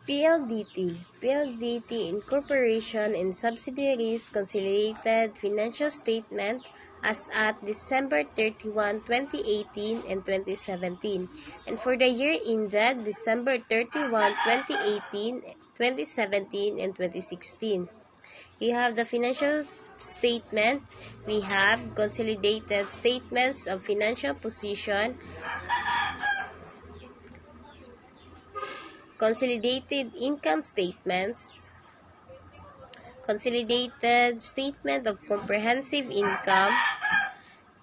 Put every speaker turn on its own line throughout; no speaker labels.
PLDT. PLDT Incorporation and Subsidiaries Consolidated Financial Statement as at December 31, 2018 and 2017, and for the year ended December 31, 2018, 2017, and 2016. We have the financial statement. We have consolidated statements of financial position, consolidated income statements, consolidated statement of comprehensive income,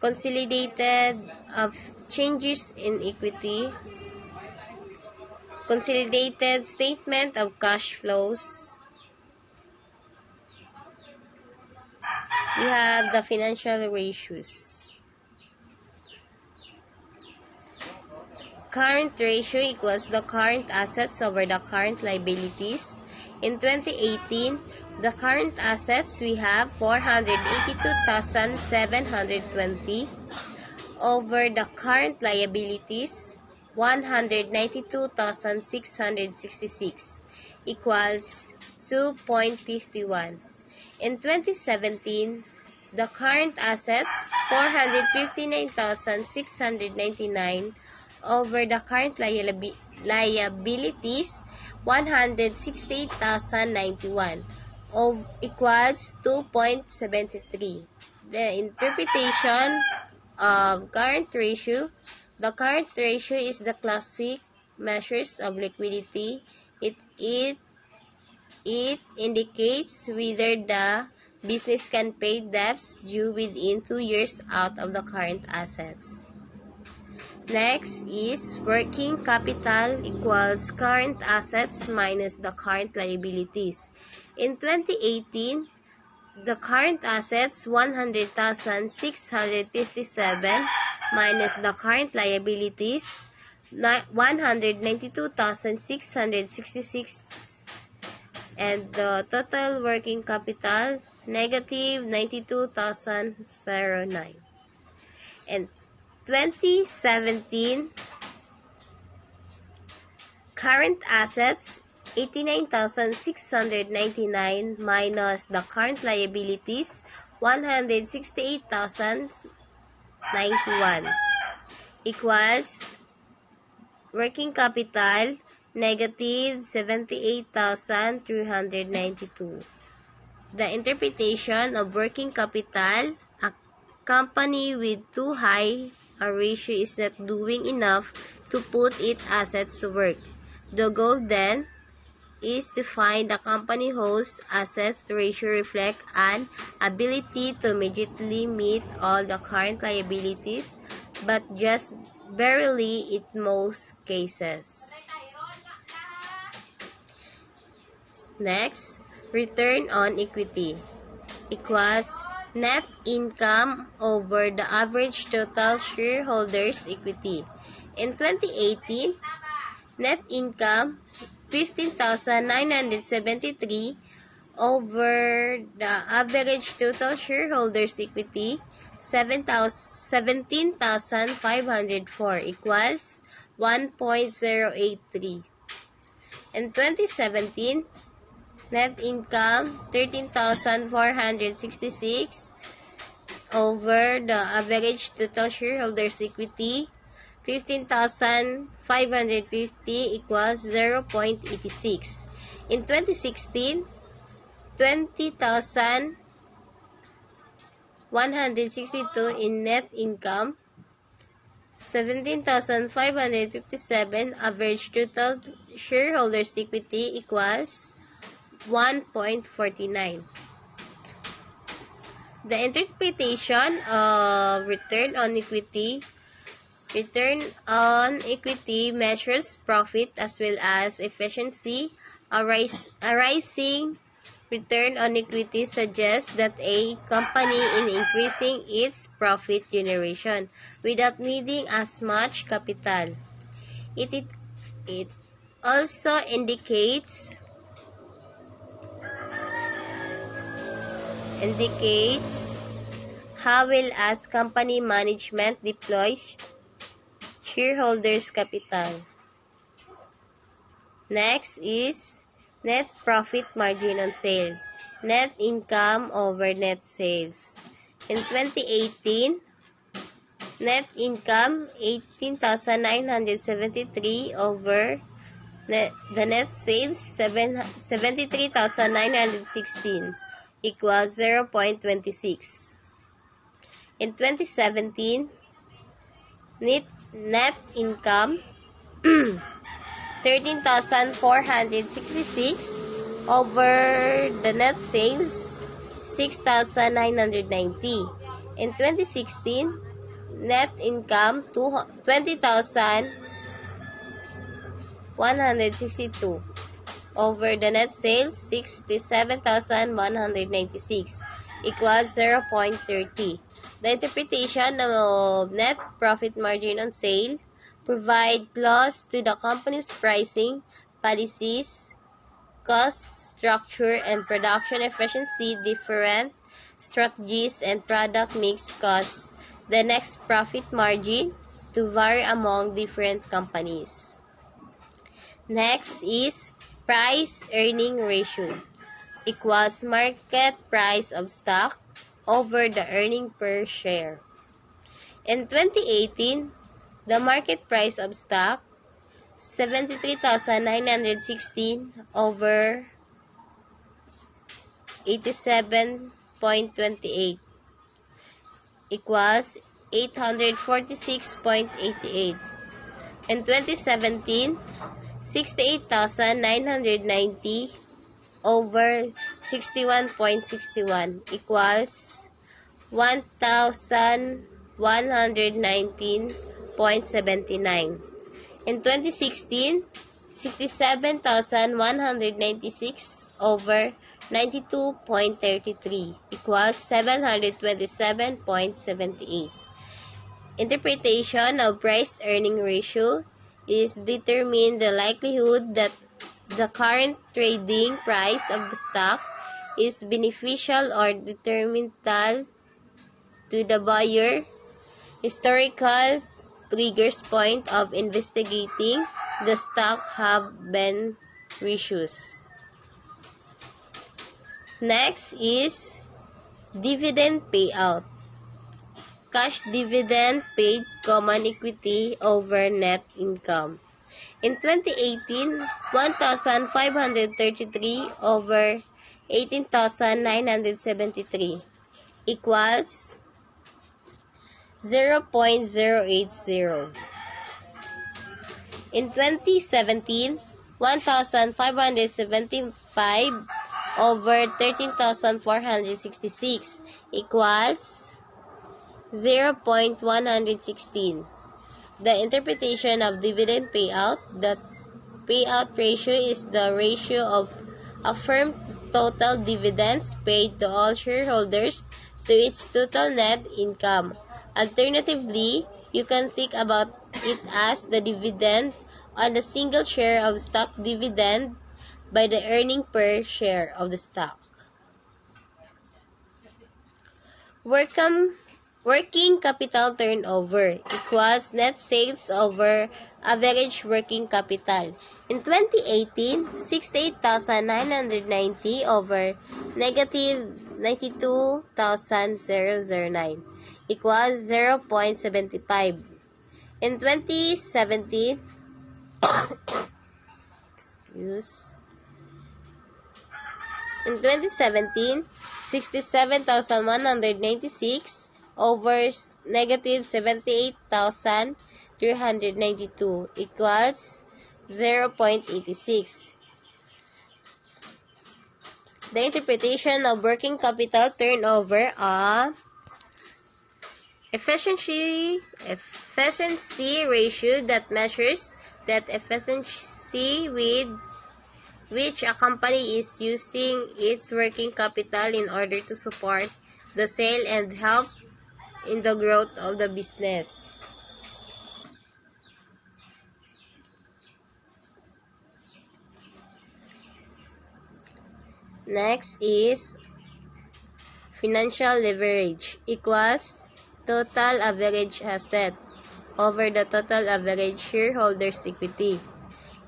consolidated of changes in equity, consolidated statement of cash flows. We have the financial ratios. Current ratio equals the current assets over the current liabilities. In 2018, the current assets we have 482,720 over the current liabilities 192,666 equals 2.51. In 2017, the current assets 459,699 over the current liabilities 168,091 equals 2.73. The interpretation of current ratio. The current ratio is the classic measures of liquidity. It indicates whether the business can pay debts due within 2 years out of the current assets. Next is working capital equals current assets minus the current liabilities. In 2018, the current assets 100,657 minus the current liabilities 192,666, and the total working capital negative 92,009. And 2017, current assets 89,699 minus the current liabilities 168,091 equals working capital negative 78,392. The interpretation of working capital: a company with too high a ratio is not doing enough to put its assets to work. The goal then is to find a company whose assets ratio reflect an ability to immediately meet all the current liabilities, but just barely in most cases. Next, return on equity equals net income over the average total shareholders' equity. In 2018, net income 15,973 over the average total shareholders' equity 17,504 equals 1.083. In 2017, net income 13,466 over the average total shareholders' equity 15,550 equals 0.86. In 2016, 20,162 in net income, 17,557 average total shareholders' equity equals 1.49. The interpretation of return on equity. Return on equity measures profit as well as efficiency. A rising return on equity suggests that a company is increasing its profit generation without needing as much capital. It also indicates how well as company management deploys shareholders' capital. Next is net profit margin on sale. Net income over net sales. In 2018, net income 18,973 over the net sales 73,916 equals 0.26. In 2017, net income 13,466 over the net sales 6,990. In 2016, net income 20,162 over the net sales 67,196 equals 0.30. The interpretation of net profit margin on sale provide clause to the company's pricing policies, cost structure, and production efficiency. Different strategies and product mix cause the net profit margin to vary among different companies. Next is price-earning ratio equals market price of stock over the earning per share. In 2018, the market price of stock 73,916 over 87.28 equals 846.88. In 2017, 68,990 over 61.61 equals 1,119.79. In 2016, 67,196 over 92.33 equals 727.78. Interpretation of price-earning ratio is determine the likelihood that the current trading price of the stock is beneficial or detrimental to the buyer. Historical triggers point of investigating the stock have been ratios. Next is dividend payout. Cash dividend paid common equity over net income. In 2018, 1,533 over 18,973 equals 0.080. In 2017, 1,575 over 13,466 equals 0.116. The interpretation of dividend payout, the payout ratio is the ratio of a firm total dividends paid to all shareholders to its total net income. Alternatively, you can think about it as the dividend on the single share of stock dividend by the earning per share of the stock. Working capital turnover equals net sales over average working capital. In 2018, 68,990 over negative 92,009 equals 0.75. In 2017, In 2017, 67,196 over negative 78,392 equals 0.86. The interpretation of working capital turnover efficiency ratio that measures that efficiency with which a company is using its working capital in order to support the sale and help in the growth of the business. Next is financial leverage equals total average asset over the total average shareholders' equity.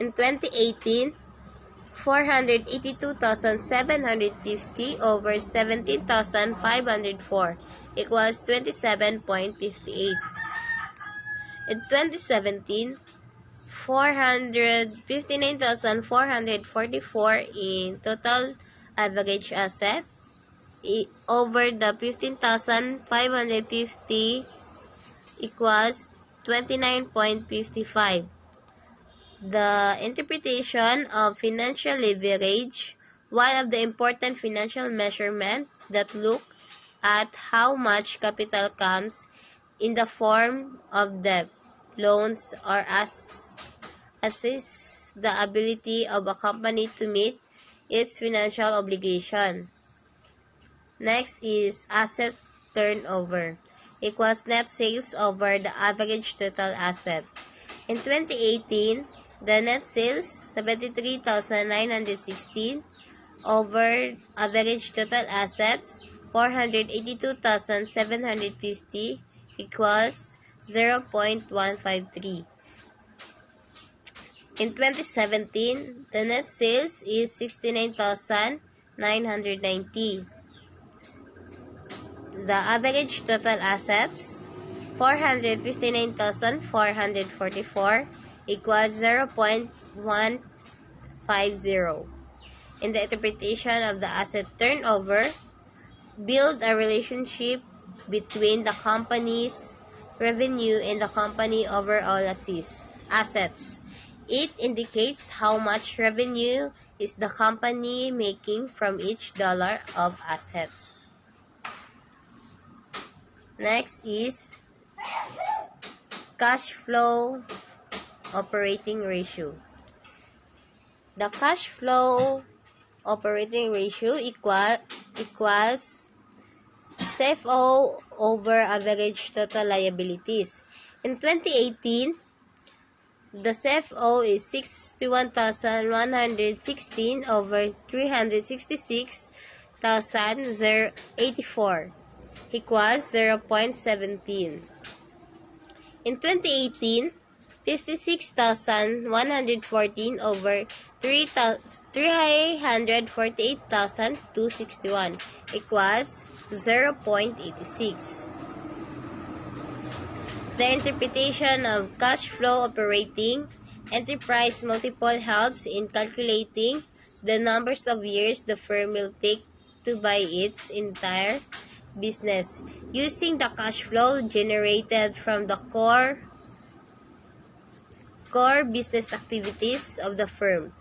In 2018, 482,750 over 17,504 equals 27.58. In 2017, 459,444 in total average asset over the 15,550 equals 29.55. The interpretation of financial leverage, one of the important financial measurements that look at how much capital comes in the form of debt, loans, or assess the ability of a company to meet its financial obligation. Next is asset turnover, equals net sales over the average total asset. In 2018, the net sales, 73,916 over average total assets, 482,750 equals 0.153. In 2017, the net sales is 69,990. The average total assets, 459,444 equals 0.150. In the interpretation of the asset turnover, build a relationship between the company's revenue and the company overall assets. It indicates how much revenue is the company making from each dollar of assets. Next is cash flow operating ratio. The cash flow operating ratio equals CFO over average total liabilities. In 2018, the CFO is 61,116 over 366,084 equals 0.17. In 2018, 56,114 over 348,261 equals 0.86. The interpretation of cash flow operating enterprise multiple helps in calculating the numbers of years the firm will take to buy its entire business using the cash flow generated from the core business activities of the firm.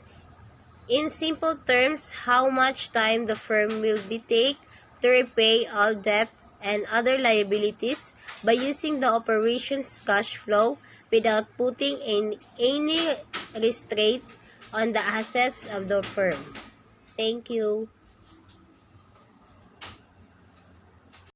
In simple terms, how much time the firm will take to repay all debt and other liabilities by using the operations cash flow without putting any restraint on the assets of the firm. Thank you.